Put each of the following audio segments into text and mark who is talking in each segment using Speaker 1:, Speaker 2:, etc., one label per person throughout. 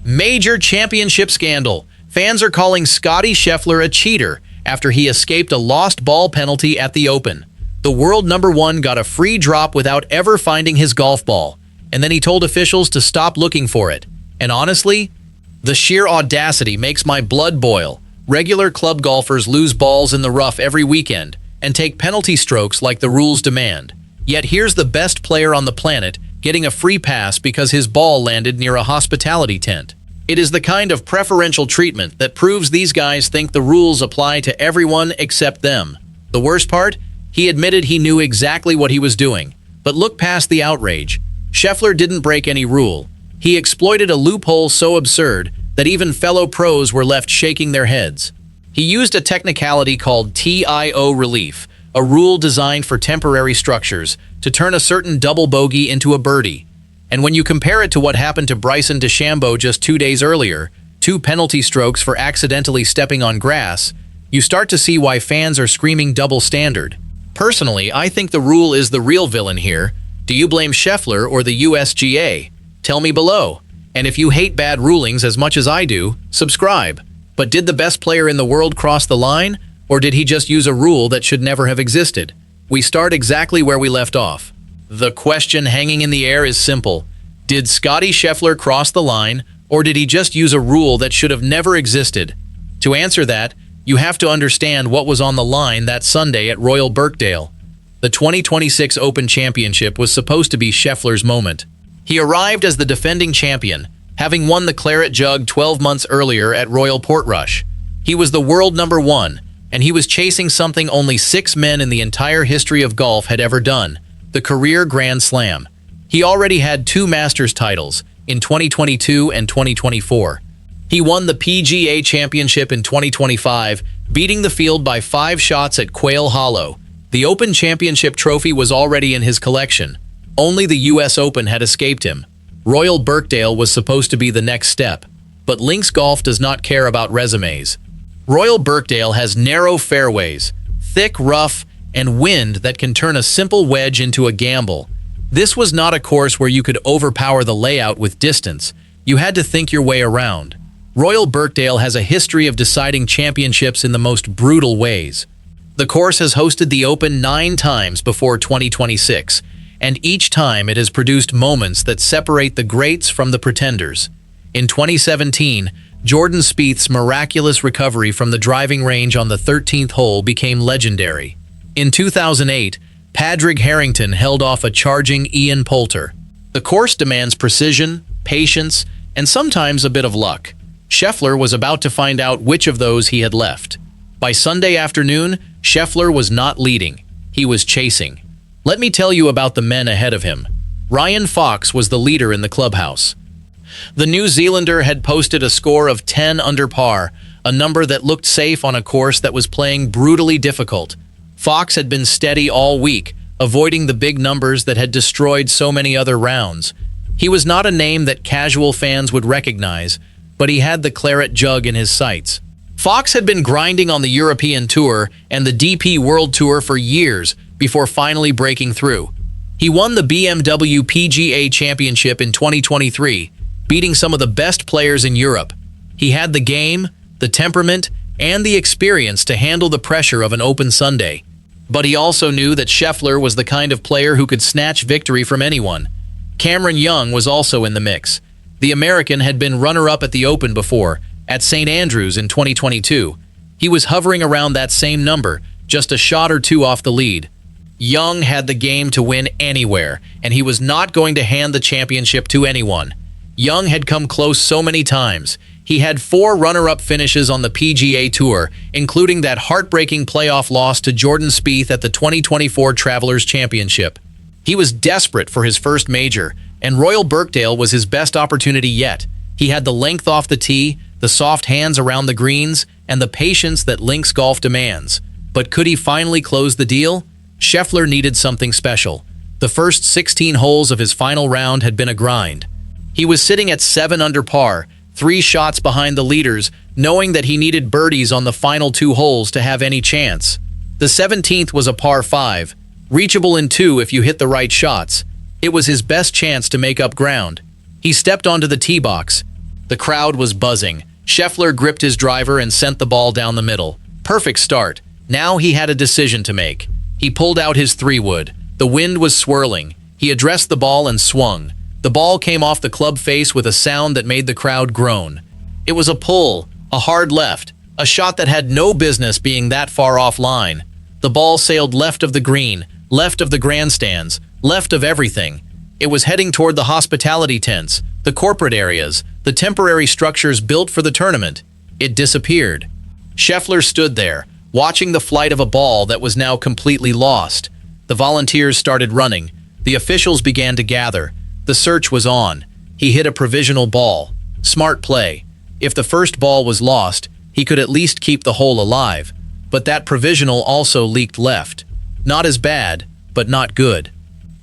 Speaker 1: Major championship scandal. Fans are calling Scottie Scheffler a cheater after he escaped a lost ball penalty at the Open. The world #1 got a free drop without ever finding his golf ball, and then he told officials to stop looking for it. And honestly, the sheer audacity makes my blood boil. Regular club golfers lose balls in the rough every weekend and take penalty strokes like the rules demand. Yet here's the best player on the planet getting a free pass because his ball landed near a hospitality tent. It is the kind of preferential treatment that proves these guys think the rules apply to everyone except them. The worst part? He admitted he knew exactly what he was doing. But look past the outrage. Scheffler didn't break any rule. He exploited a loophole so absurd that even fellow pros were left shaking their heads. He used a technicality called TIO relief, a rule designed for temporary structures, to turn a certain double bogey into a birdie. And when you compare it to what happened to Bryson DeChambeau just 2 days earlier, 2 penalty strokes for accidentally stepping on grass, you start to see why fans are screaming double standard. Personally, I think the rule is the real villain here. Do you blame Scheffler or the USGA? Tell me below. And if you hate bad rulings as much as I do, subscribe. But did the best player in the world cross the line? Or did he just use a rule that should never have existed? We start exactly where we left off. The question hanging in the air is simple. Did Scottie Scheffler cross the line, or did he just use a rule that should have never existed? To answer that, you have to understand what was on the line that Sunday at Royal Birkdale. The 2026 Open Championship was supposed to be Scheffler's moment. He arrived as the defending champion, having won the Claret Jug 12 months earlier at Royal Portrush. He was the world #1, and he was chasing something only 6 men in the entire history of golf had ever done, the career Grand Slam. He already had 2 Masters titles, in 2022 and 2024. He won the PGA Championship in 2025, beating the field by 5 shots at Quail Hollow. The Open Championship trophy was already in his collection. Only the US Open had escaped him. Royal Birkdale was supposed to be the next step, but links golf does not care about resumes. Royal Birkdale has narrow fairways, thick rough, and wind that can turn a simple wedge into a gamble. This was not a course where you could overpower the layout with distance. You had to think your way around. Royal Birkdale has a history of deciding championships in the most brutal ways. The course has hosted the Open 9 times before 2026, and each time it has produced moments that separate the greats from the pretenders. In 2017, Jordan Spieth's miraculous recovery from the driving range on the 13th hole became legendary. In 2008, Padraig Harrington held off a charging Ian Poulter. The course demands precision, patience, and sometimes a bit of luck. Scheffler was about to find out which of those he had left. By Sunday afternoon, Scheffler was not leading. He was chasing. Let me tell you about the men ahead of him. Ryan Fox was the leader in the clubhouse. The New Zealander had posted a score of 10 under par, a number that looked safe on a course that was playing brutally difficult. Fox had been steady all week, avoiding the big numbers that had destroyed so many other rounds. He was not a name that casual fans would recognize, but he had the Claret Jug in his sights. Fox had been grinding on the European Tour and the DP World Tour for years before finally breaking through. He won the BMW PGA Championship in 2023, beating some of the best players in Europe. He had the game, the temperament, and the experience to handle the pressure of an Open Sunday. But he also knew that Scheffler was the kind of player who could snatch victory from anyone. Cameron Young was also in the mix. The American had been runner-up at the Open before, at St. Andrews in 2022. He was hovering around that same number, just a shot or 2 off the lead. Young had the game to win anywhere, and he was not going to hand the championship to anyone. Young had come close so many times. He had 4 runner-up finishes on the PGA Tour, including that heartbreaking playoff loss to Jordan Spieth at the 2024 Travelers Championship. He was desperate for his first major, and Royal Birkdale was his best opportunity yet. He had the length off the tee, the soft hands around the greens, and the patience that links golf demands. But could he finally close the deal? Scheffler needed something special. The first 16 holes of his final round had been a grind. He was sitting at 7 under par, 3 shots behind the leaders, knowing that he needed birdies on the final 2 holes to have any chance. The 17th was a par 5, reachable in 2 if you hit the right shots. It was his best chance to make up ground. He stepped onto the tee box. The crowd was buzzing. Scheffler gripped his driver and sent the ball down the middle. Perfect start. Now he had a decision to make. He pulled out his 3-wood. The wind was swirling. He addressed the ball and swung. The ball came off the club face with a sound that made the crowd groan. It was a pull, a hard left, a shot that had no business being that far offline. The ball sailed left of the green, left of the grandstands, left of everything. It was heading toward the hospitality tents, the corporate areas, the temporary structures built for the tournament. It disappeared. Scheffler stood there, watching the flight of a ball that was now completely lost. The volunteers started running. The officials began to gather. The search was on. He hit a provisional ball. Smart play. If the first ball was lost, he could at least keep the hole alive. But that provisional also leaked left. Not as bad, but not good.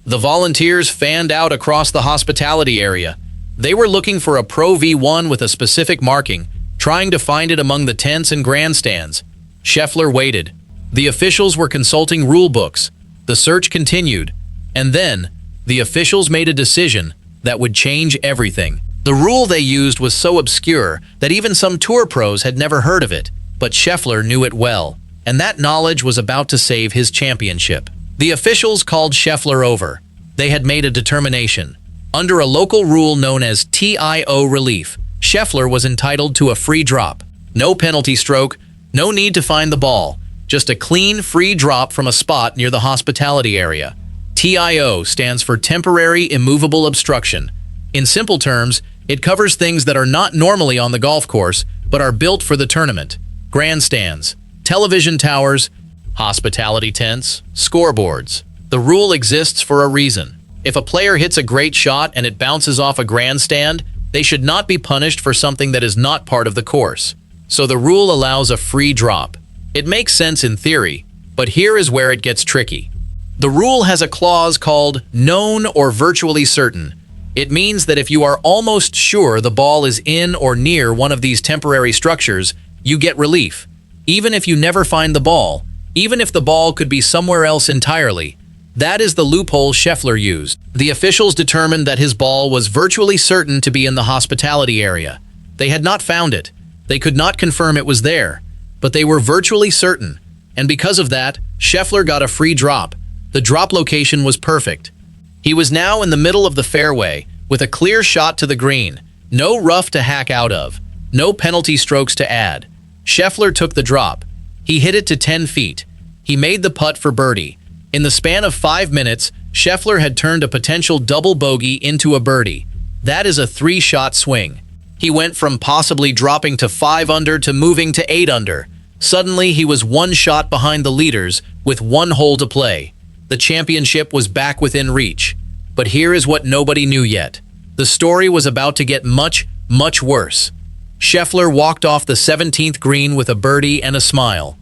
Speaker 1: The volunteers fanned out across the hospitality area. They were looking for a Pro V1 with a specific marking, trying to find it among the tents and grandstands. Scheffler waited. The officials were consulting rule books. The search continued. And then, the officials made a decision that would change everything. The rule they used was so obscure that even some tour pros had never heard of it, but Scheffler knew it well, and that knowledge was about to save his championship. The officials called Scheffler over. They had made a determination. Under a local rule known as TIO relief, Scheffler was entitled to a free drop. No penalty stroke, no need to find the ball, just a clean, free drop from a spot near the hospitality area. TIO stands for Temporary Immovable Obstruction. In simple terms, it covers things that are not normally on the golf course, but are built for the tournament. Grandstands, television towers, hospitality tents, scoreboards. The rule exists for a reason. If a player hits a great shot and it bounces off a grandstand, they should not be punished for something that is not part of the course. So the rule allows a free drop. It makes sense in theory, but here is where it gets tricky. The rule has a clause called known or virtually certain. It means that if you are almost sure the ball is in or near one of these temporary structures, you get relief. Even if you never find the ball, even if the ball could be somewhere else entirely. That is the loophole Scheffler used. The officials determined that his ball was virtually certain to be in the hospitality area. They had not found it. They could not confirm it was there, but they were virtually certain. And because of that, Scheffler got a free drop. The drop location was perfect. He was now in the middle of the fairway, with a clear shot to the green, no rough to hack out of, no penalty strokes to add. Scheffler took the drop. He hit it to 10 feet. He made the putt for birdie. In the span of 5 minutes, Scheffler had turned a potential double bogey into a birdie. That is a 3-shot swing. He went from possibly dropping to 5 under to moving to 8 under. Suddenly, he was 1 shot behind the leaders with 1 hole to play. The championship was back within reach. But here is what nobody knew yet. The story was about to get much, much worse. Scheffler walked off the 17th green with a birdie and a smile.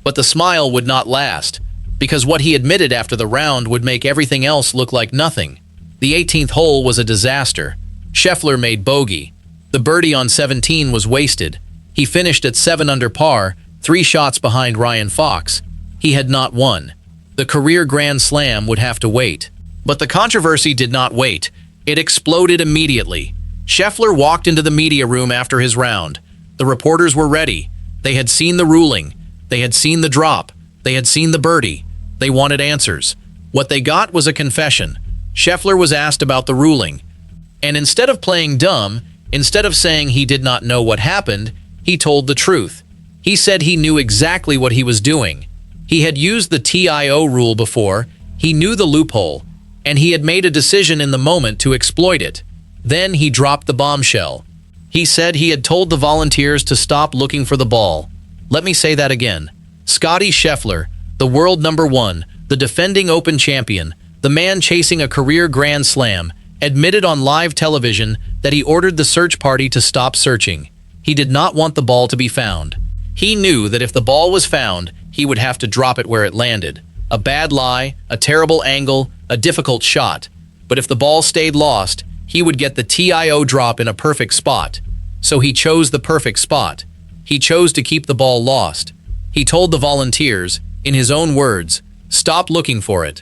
Speaker 1: But the smile would not last, because what he admitted after the round would make everything else look like nothing. The 18th hole was a disaster. Scheffler made bogey. The birdie on 17 was wasted. He finished at 7 under par, 3 shots behind Ryan Fox. He had not won. The career Grand Slam would have to wait. But the controversy did not wait. It exploded immediately. Scheffler walked into the media room after his round. The reporters were ready. They had seen the ruling. They had seen the drop. They had seen the birdie. They wanted answers. What they got was a confession. Scheffler was asked about the ruling. And instead of playing dumb, instead of saying he did not know what happened, he told the truth. He said he knew exactly what he was doing. He had used the TIO rule before, he knew the loophole, and he had made a decision in the moment to exploit it. Then he dropped the bombshell. He said he had told the volunteers to stop looking for the ball. Let me say that again. Scottie Scheffler, the world #1, the defending Open champion, the man chasing a career Grand Slam, admitted on live television that he ordered the search party to stop searching. He did not want the ball to be found. He knew that if the ball was found, he would have to drop it where it landed. A bad lie, a terrible angle, a difficult shot. But if the ball stayed lost, he would get the TIO drop in a perfect spot. So he chose the perfect spot. He chose to keep the ball lost. He told the volunteers, in his own words, "Stop looking for it."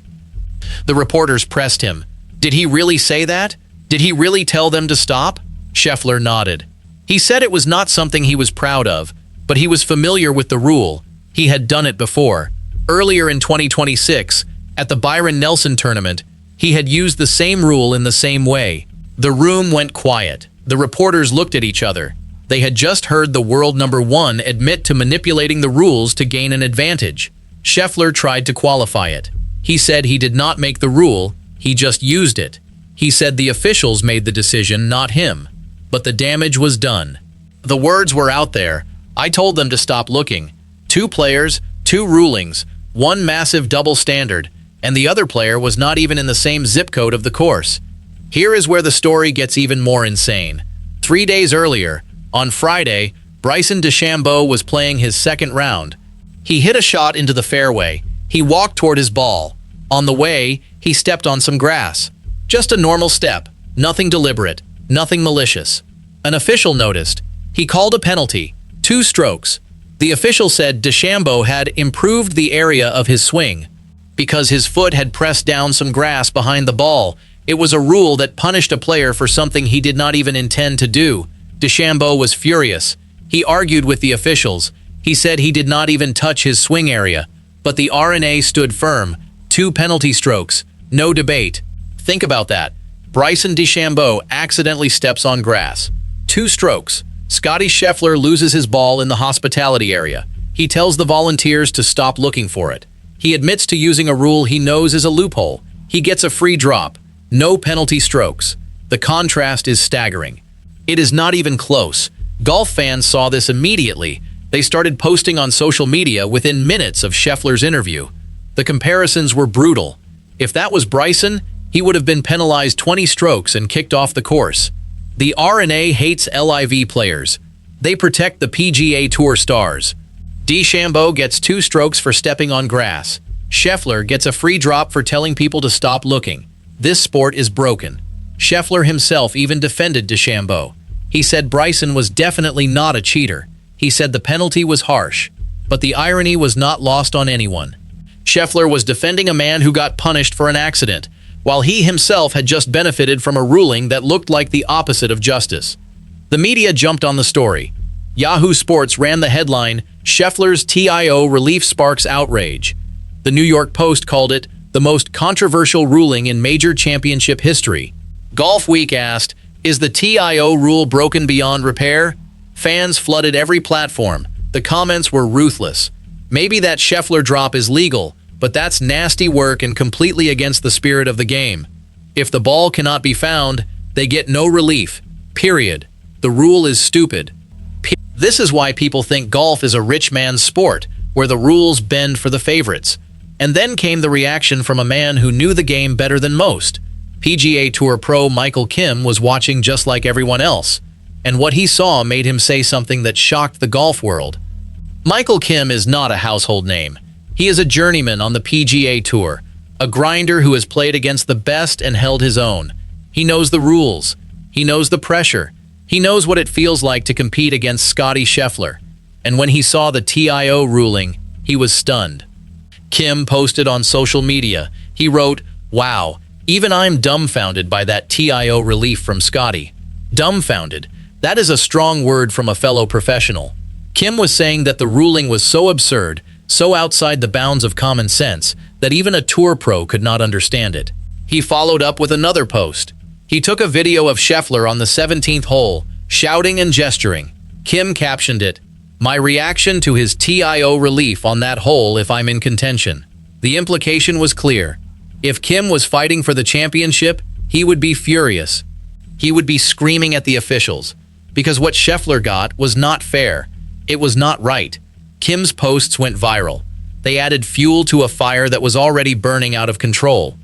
Speaker 1: The reporters pressed him. Did he really say that? Did he really tell them to stop? Scheffler nodded. He said it was not something he was proud of, but he was familiar with the rule. He had done it before. Earlier in 2026, at the Byron Nelson tournament, he had used the same rule in the same way. The room went quiet. The reporters looked at each other. They had just heard the world number one admit to manipulating the rules to gain an advantage. Scheffler tried to qualify it. He said he did not make the rule, he just used it. He said the officials made the decision, not him. But the damage was done. The words were out there. I told them to stop looking. 2 players, 2 rulings, 1 massive double standard, and the other player was not even in the same zip code of the course. Here is where the story gets even more insane. 3 days earlier, on Friday, Bryson DeChambeau was playing his second round. He hit a shot into the fairway. He walked toward his ball. On the way, he stepped on some grass. Just a normal step, nothing deliberate, nothing malicious. An official noticed. He called a penalty, 2 strokes. The official said DeChambeau had improved the area of his swing. Because his foot had pressed down some grass behind the ball, it was a rule that punished a player for something he did not even intend to do. DeChambeau was furious. He argued with the officials. He said he did not even touch his swing area. But the R&A stood firm. 2 penalty strokes. No debate. Think about that. Bryson DeChambeau accidentally steps on grass. 2 strokes. Scottie Scheffler loses his ball in the hospitality area. He tells the volunteers to stop looking for it. He admits to using a rule he knows is a loophole. He gets a free drop. No penalty strokes. The contrast is staggering. It is not even close. Golf fans saw this immediately. They started posting on social media within minutes of Scheffler's interview. The comparisons were brutal. If that was Bryson, he would have been penalized 20 strokes and kicked off the course. The R&A hates LIV players. They protect the PGA Tour stars. DeChambeau gets 2 strokes for stepping on grass. Scheffler gets a free drop for telling people to stop looking. This sport is broken. Scheffler himself even defended DeChambeau. He said Bryson was definitely not a cheater. He said the penalty was harsh. But the irony was not lost on anyone. Scheffler was defending a man who got punished for an accident, while he himself had just benefited from a ruling that looked like the opposite of justice. The media jumped on the story. Yahoo Sports ran the headline, "Scheffler's TIO relief sparks outrage." The New York Post called it the most controversial ruling in major championship history. Golf Week asked, is the TIO rule broken beyond repair? Fans flooded every platform. The comments were ruthless. Maybe that Scheffler drop is legal, but that's nasty work and completely against the spirit of the game. If the ball cannot be found, they get no relief. Period. The rule is stupid. This is why people think golf is a rich man's sport, where the rules bend for the favorites. And then came the reaction from a man who knew the game better than most. PGA Tour pro Michael Kim was watching just like everyone else, and what he saw made him say something that shocked the golf world. Michael Kim is not a household name. He is a journeyman on the PGA Tour, a grinder who has played against the best and held his own. He knows the rules. He knows the pressure. He knows what it feels like to compete against Scottie Scheffler. And when he saw the TIO ruling, he was stunned. Kim posted on social media. He wrote, "Wow, even I'm dumbfounded by that TIO relief from Scottie." Dumbfounded. That is a strong word from a fellow professional. Kim was saying that the ruling was so absurd, so outside the bounds of common sense, that even a tour pro could not understand it. He followed up with another post. He took a video of Scheffler on the 17th hole, shouting and gesturing. Kim captioned it, "My reaction to his TIO relief on that hole if I'm in contention." The implication was clear. If Kim was fighting for the championship, he would be furious. He would be screaming at the officials, because what Scheffler got was not fair. It was not right. Kim's posts went viral. They added fuel to a fire that was already burning out of control.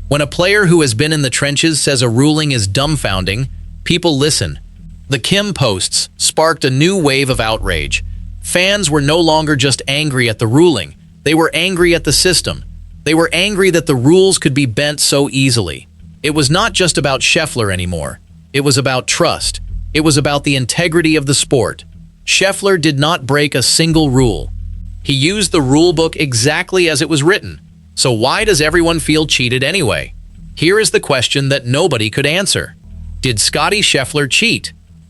Speaker 1: When a player who has been in the trenches says a ruling is dumbfounding, people listen. The Kim posts sparked a new wave of outrage. Fans were no longer just angry at the ruling. They were angry at the system. They were angry that the rules could be bent so easily. It was not just about Scheffler anymore. It was about trust. It was about the integrity of the sport. Scheffler did not break a single rule. He used the rule book exactly as it was written. So why does everyone feel cheated anyway? Here is the question that nobody could answer. Did Scottie Scheffler cheat?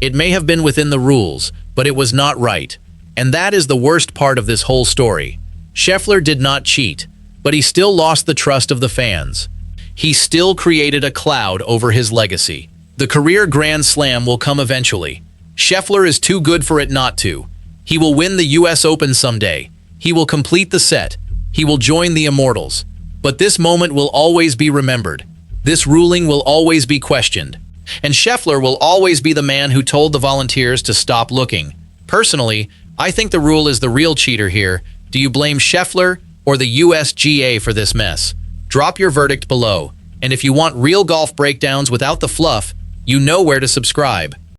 Speaker 1: It may have been within the rules, but it was not right. And that is the worst part of this whole story. Scheffler did not cheat, but he still lost the trust of the fans. He still created a cloud over his legacy. The career Grand Slam will come eventually. Scheffler is too good for it not to. He will win the US Open someday. He will complete the set. He will join the Immortals. But this moment will always be remembered. This ruling will always be questioned. And Scheffler will always be the man who told the volunteers to stop looking. Personally, I think the rule is the real cheater here. Do you blame Scheffler or the USGA for this mess? Drop your verdict below. And if you want real golf breakdowns without the fluff, you know where to subscribe.